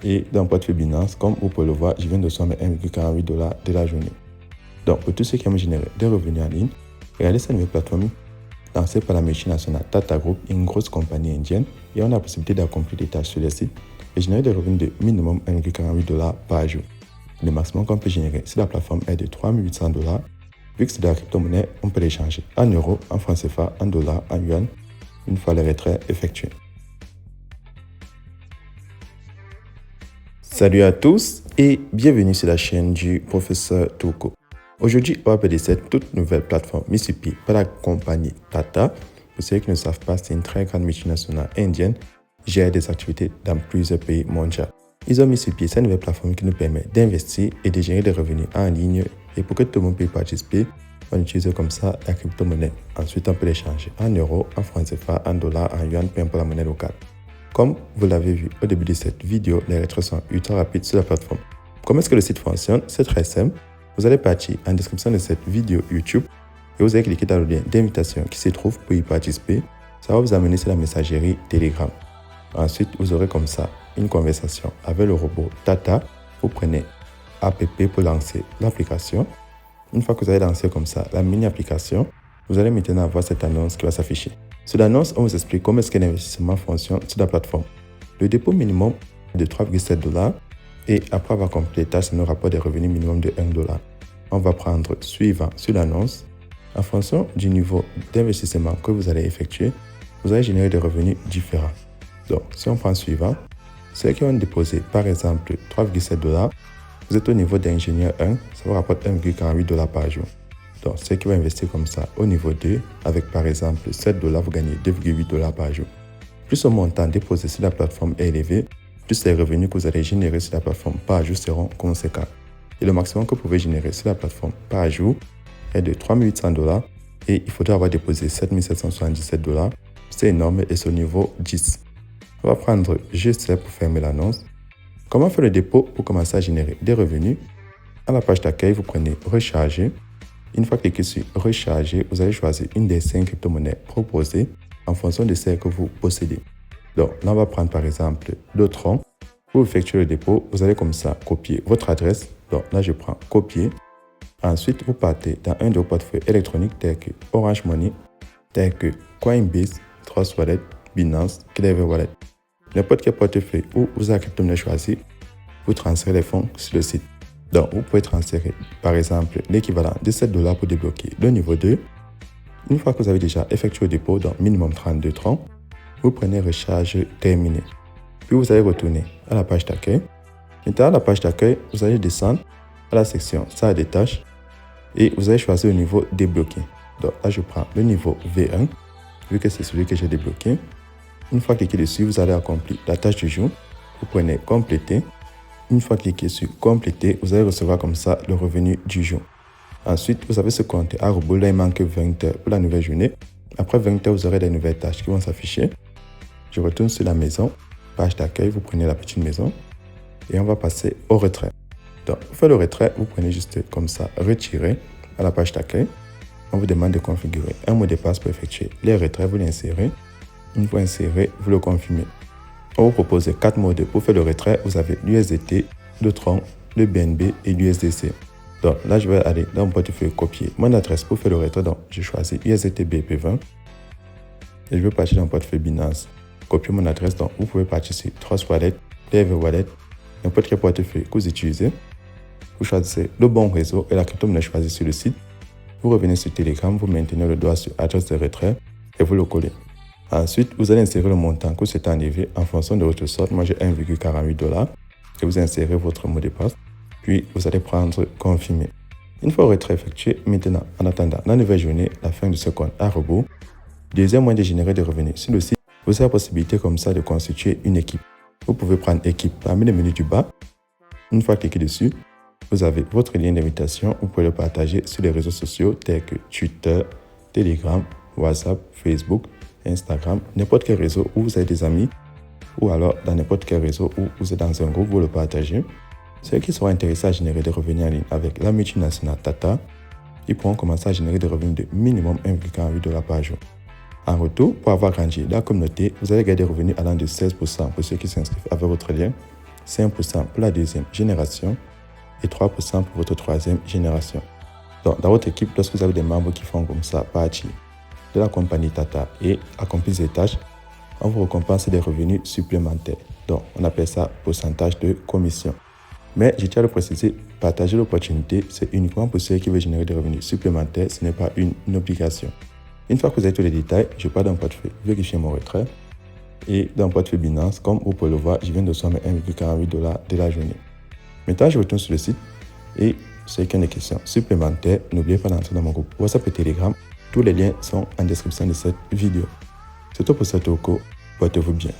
et dans le portefeuille Binance, comme vous pouvez le voir, je viens de recevoir mes 1,48 $ de la journée. Donc, pour tous ceux qui aiment générer des revenus en ligne, regardez cette nouvelle plateforme lancée par la multinationale Tata Group, une grosse compagnie indienne, et on a la possibilité d'accomplir des tâches sur le site et générer des revenus de minimum 1,48 $ par jour. Le maximum qu'on peut générer sur la plateforme est de 3 800 $. Vu que c'est de la crypto-monnaie, on peut l'échanger en euros, en francs CFA, en dollars, en yuan, une fois le retrait effectué. Salut à tous et bienvenue sur la chaîne du professeur Touko. Aujourd'hui, on va parler de cette toute nouvelle plateforme mise sur pied par la compagnie Tata. Pour ceux qui ne savent pas, c'est une très grande multinationale indienne qui gère des activités dans plusieurs pays mondiaux. Ils ont mis sur pied cette nouvelle plateforme qui nous permet d'investir et de générer des revenus en ligne. Et pour que tout le monde puisse participer, on utilise comme ça la crypto-monnaie. Ensuite, on peut l'échanger en euros, en francs CFA, en dollars, en yuan, peu importe la monnaie locale. Comme vous l'avez vu au début de cette vidéo, les retraits sont ultra rapides sur la plateforme. Comment est-ce que le site fonctionne? C'est très simple. Vous allez partir en description de cette vidéo YouTube et vous allez cliquer dans le lien d'invitation qui se trouve pour y participer. Ça va vous amener sur la messagerie Telegram. Ensuite, vous aurez comme ça une conversation avec le robot Tata. Vous prenez app pour lancer l'application. Une fois que vous avez lancé comme ça la mini-application, vous allez maintenant avoir cette annonce qui va s'afficher. Sur l'annonce, on vous explique comment est-ce que l'investissement fonctionne sur la plateforme. Le dépôt minimum est de 3,7 $ et après avoir complété les tâches, c'est un rapport des revenus minimum de 1 $. On va prendre suivant sur l'annonce. En fonction du niveau d'investissement que vous allez effectuer, vous allez générer des revenus différents. Donc, si on prend suivant, ceux qui ont déposé par exemple 3,7 $, vous êtes au niveau d'ingénieur 1, ça vous rapporte 1,48 $ par jour. Donc, ceux qui vont investir comme ça au niveau 2, avec par exemple 7 $, vous gagnez 2,8 $ par jour. Plus le montant déposé sur la plateforme est élevé, plus les revenus que vous allez générer sur la plateforme par jour seront conséquents. Et le maximum que vous pouvez générer sur la plateforme par jour est de 3 800 $ et il faudra avoir déposé 7 777 $. C'est énorme et c'est au niveau 10. On va prendre juste pour fermer l'annonce. Comment faire le dépôt pour commencer à générer des revenus? À la page d'accueil, vous prenez Recharger. Une fois cliqué sur Recharger, vous allez choisir une des 5 crypto-monnaies proposées en fonction de celles que vous possédez. Donc là, on va prendre par exemple le Tron. Pour effectuer le dépôt, vous allez comme ça copier votre adresse. Donc là, je prends Copier. Ensuite, vous partez dans un de vos portefeuilles électroniques tels que Orange Money, tels que Coinbase, Trust Wallet, Binance, Clever Wallet. N'importe quel portefeuille où vous avez la crypto-monnaie choisie, vous transférez les fonds sur le site. Donc, vous pouvez transférer par exemple l'équivalent de 7 $ pour débloquer le niveau 2. Une fois que vous avez déjà effectué le dépôt, donc minimum 32 troncs, vous prenez Recharge terminé. Puis vous allez retourner à la page d'accueil. Maintenant, à la page d'accueil, vous allez descendre à la section Salle des tâches et vous allez choisir le niveau débloqué. Donc là, je prends le niveau V1, vu que c'est celui que j'ai débloqué. Une fois cliqué dessus, vous allez accomplir la tâche du jour. Vous prenez Compléter. Une fois cliqué sur Compléter, vous allez recevoir comme ça le revenu du jour. Ensuite, vous avez ce compte à rebours. Là, il manque 20 heures pour la nouvelle journée. Après 20 heures, vous aurez des nouvelles tâches qui vont s'afficher. Je retourne sur la maison. Page d'accueil, vous prenez la petite maison. Et on va passer au retrait. Donc, pour faire le retrait, vous prenez juste comme ça, retirer à la page d'accueil. On vous demande de configurer un mot de passe pour effectuer les retraits. Vous l'insérez. Une fois inséré, vous le confirmez. On vous propose 4 modes pour faire le retrait. Vous avez l'USDT, le Tron, le BNB et l'USDC. Donc là, je vais aller dans mon portefeuille copier mon adresse pour faire le retrait. Donc, je choisis USDT BP20 et je vais partir dans mon portefeuille Binance. Copier mon adresse. Donc, vous pouvez partir sur Trust Wallet, Clever Wallet, n'importe quel portefeuille que vous utilisez. Vous choisissez le bon réseau et la crypto-monnaie choisie sur le site. Vous revenez sur Telegram, vous maintenez le doigt sur adresse de retrait et vous le collez. Ensuite, vous allez insérer le montant que vous souhaitez enlever en fonction de votre sorte. Moi, j'ai 1,48 $ et vous insérez votre mot de passe. Puis, vous allez prendre Confirmer. Une fois le retrait effectué, maintenant, en attendant la nouvelle journée, la fin de ce compte à rebours, deuxième moyen de générer des revenus sur le site, vous avez la possibilité comme ça de constituer une équipe. Vous pouvez prendre équipe parmi les menus du bas. Une fois cliqué dessus, vous avez votre lien d'invitation. Vous pouvez le partager sur les réseaux sociaux tels que Twitter, Telegram, WhatsApp, Facebook, Instagram, n'importe quel réseau où vous avez des amis ou alors dans n'importe quel réseau où vous êtes dans un groupe, vous le partagez. Ceux qui seront intéressés à générer des revenus en ligne avec la multinationale Tata, ils pourront commencer à générer des revenus de minimum 1,48 $ par jour. En retour, pour avoir grandi la communauté, vous allez gagner des revenus allant de 16% pour ceux qui s'inscrivent avec votre lien. 5% pour la deuxième génération et 3% pour votre troisième génération. Donc, dans votre équipe, lorsque vous avez des membres qui font comme ça partie de la compagnie Tata et accomplissent des tâches, on vous récompense des revenus supplémentaires. Donc, on appelle ça pourcentage de commission. Mais je tiens à le préciser, partager l'opportunité, c'est uniquement pour ceux qui veulent générer des revenus supplémentaires, ce n'est pas une obligation. Une fois que vous avez tous les détails, je pars dans mon portefeuille, vérifier mon retrait. Et dans mon portefeuille Binance, comme vous pouvez le voir, je viens de recevoir mes 1,48$ de la journée. Maintenant, je retourne sur le site et ceux qui ont des questions supplémentaires, n'oubliez pas d'entrer dans mon groupe WhatsApp et Telegram. Tous les liens sont en description de cette vidéo. C'est tout pour Satooko. Portez-vous bien.